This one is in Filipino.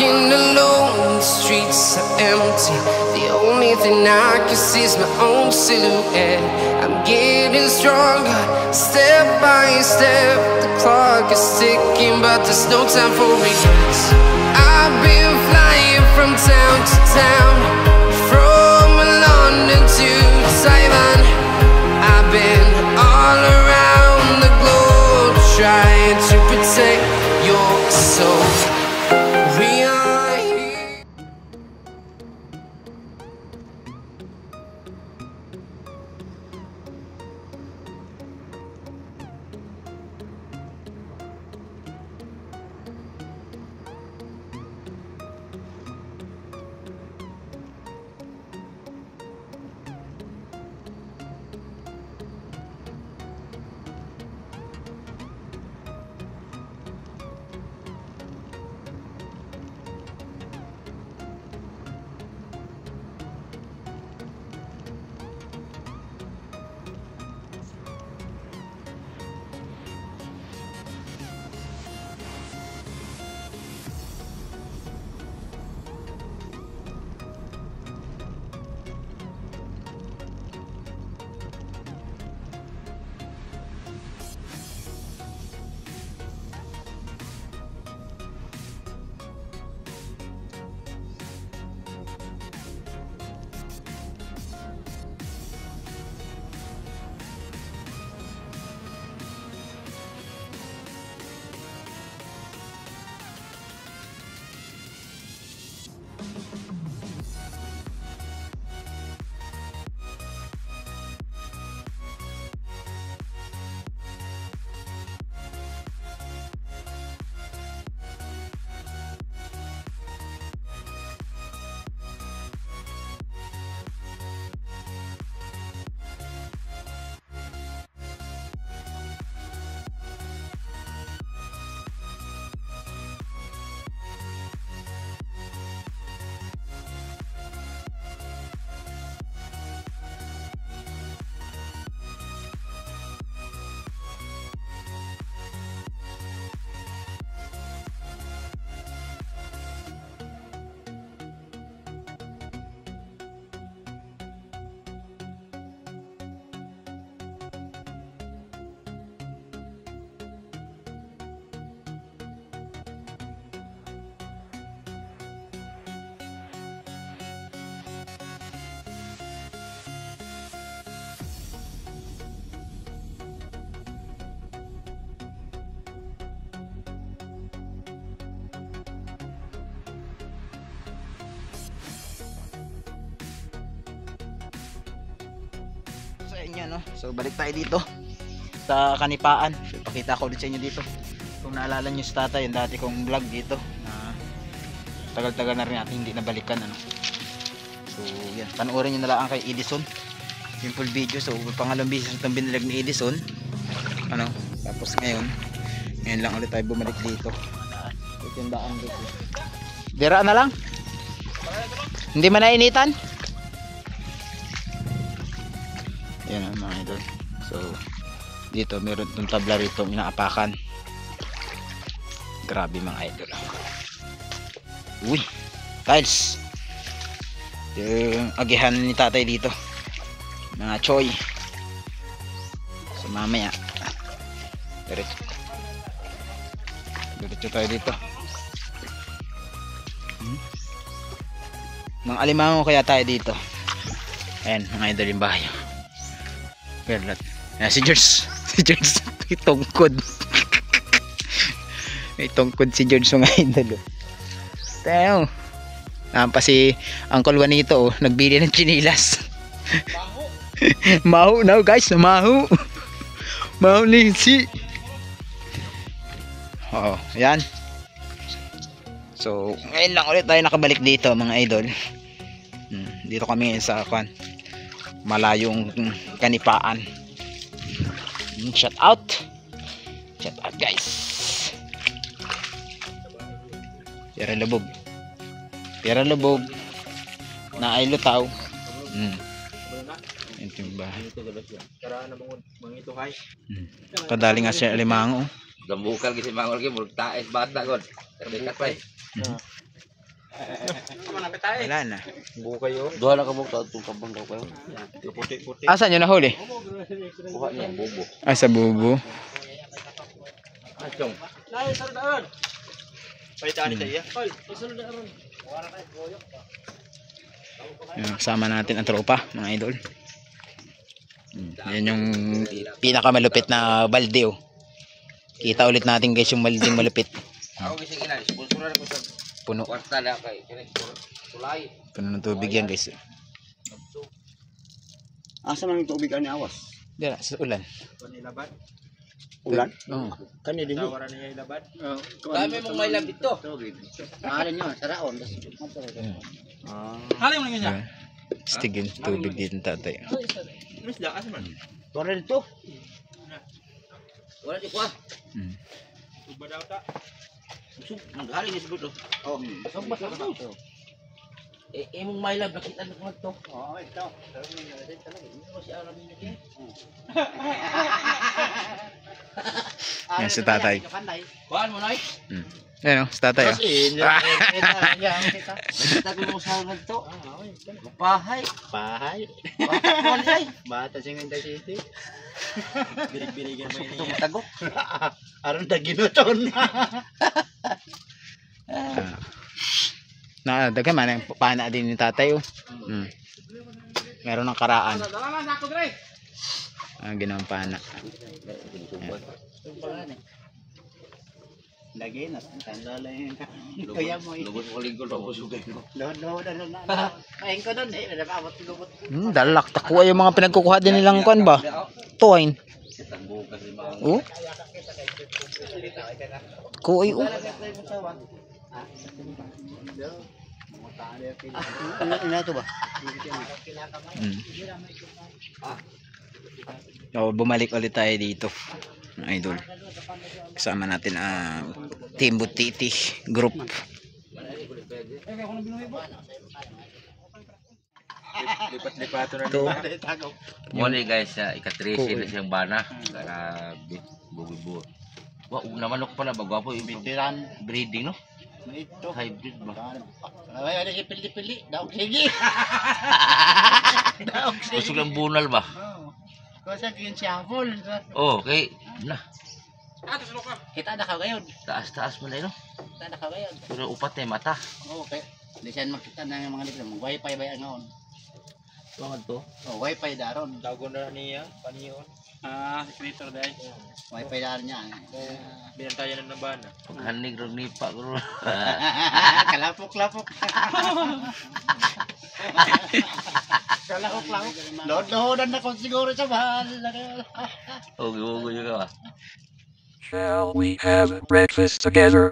walking alone, the streets are empty. The only thing I can see is my own silhouette. I'm getting stronger, step by step. The clock is ticking, but there's no time for regrets. I've been flying from town to town, from London to Taiwan. I've been all around the globe, trying to protect your soul. We are here. Sa inyo, no? So balik tayo dito sa Kanipaan. So, pakita ko ulit sa inyo dito. Kung naalala nyo sa tatay, yung dati kong vlog dito na tagal-tagal na rin natin hindi nabalikan, ano. So yan, panoorin nyo na lang kay Edison yung full video. So pangalawang beses itong binilag ni Edison, ano. Tapos ngayon lang ulit tayo bumalik dito. Ito yung daan dito. Dira na lang, hindi man nainitan. Yan ang mga idol. So dito meron itong tabla rito inaapakan. Grabe mga idol. Uy, tiles. Yung agihan ni tatay dito, mga choy. So mamaya diretso tayo dito. Mga alimango kaya tayo dito. Ayan mga idol yung bahay. Perlat. Si George. Si George may tungkod. May tungkod si George mga idol. Tayo. Pa si Uncle Juanito, nagbili ng chinilas. Maho na guys, maho. Maho ni si. Oh, yan. So, ngayon lang ulit tayo nakabalik dito mga idol. Dito kami sa malayong Kanipaan. Shout out. Shout out guys. Pera lubog na ay lutaw. Ito yung bahay. Kadali nga siya alimango. Gambukal kasi mangol ki murag taes bata god. Terdekat pa. Wala na. Doha na ka mo itong kabang daw kayo. Asan yun nahuli? Kuha niya, bubo. Ah, sa bubo. Achong. Kasama natin ang tropa, mga idol. Yan yung pinakamalupit na balde, oh. Kita ulit natin guys yung baldeng malupit. Ako kasi ina, sponsor ko sa Puno. kwarta na kay tulay. Puno ng tubig yan guys. Asa man yung tubig ani awas? Diyan, sa ulan. Ulan? Oo. Kani din. Dami mong may lab dito. Ano nyo, saraon. Diba? Stig yung tubig dito tatay. Torel to. Wala di kuha. Hmm. Naghaling is good. Oh, sumba sa to. Mong may lab nakita na ko to. Oh, ito. Ano si alam niyo diyan? Yan si tatay. Kuhaan mo nay. Yan o, si tatay o. Nakita ko mo sa nagto. Pahay. Pahay. Pahay. Bata sing Inday City. Birig-birigan mo ini. Tagok. Aron ta ginuton. Daghan man ang pana din ni tatay o. Meron ng karaan. Ginawang pana. Lagi na tandala yung kaya mo. Lubot ko lingkod ako sugay ko. Lodo na. Kain ko doon eh, nababot lubot. Dalak takuha yung mga pinagkukuha din nilang kuan ba? Tuwain. Oh. Kuy oh. Ano to ba? Bumalik ulit tayo dito, mga idol. Kasama natin ang Team Butiti group. Lipat-lipato na Ito. Muna guys, ikatrisi na siyang bana. Grabe, bubo. Wa naman ako pala bagwapo yung Bitiran. breeding no. Ito. Hybrid ba? Ay, ano si pili-pili? Daog sige. Daog sige. Gusto lang bunal ba? Kasi yun siya full. Oh, okay. Na, Kita na ka ngayon. taas-taas mo na yun. Kita na ka ngayon. Pero upat na yung mata. Okay. Hindi siya makita na yung mga likod. Wi-Fi ba yan ngayon? Bakit to? Oh, Wi-Fi daron. Tago na niya, paniyon. Secretor dahil. Wi-Fi daron niya. Binantayan na ng bana. Paghanig rin nipa ko. Kalapok-lapok. Kalapok-lapok. Load-loadan na kung siguro sa bahal. Oh, giwo-giwo ka ba? Shall we have breakfast together?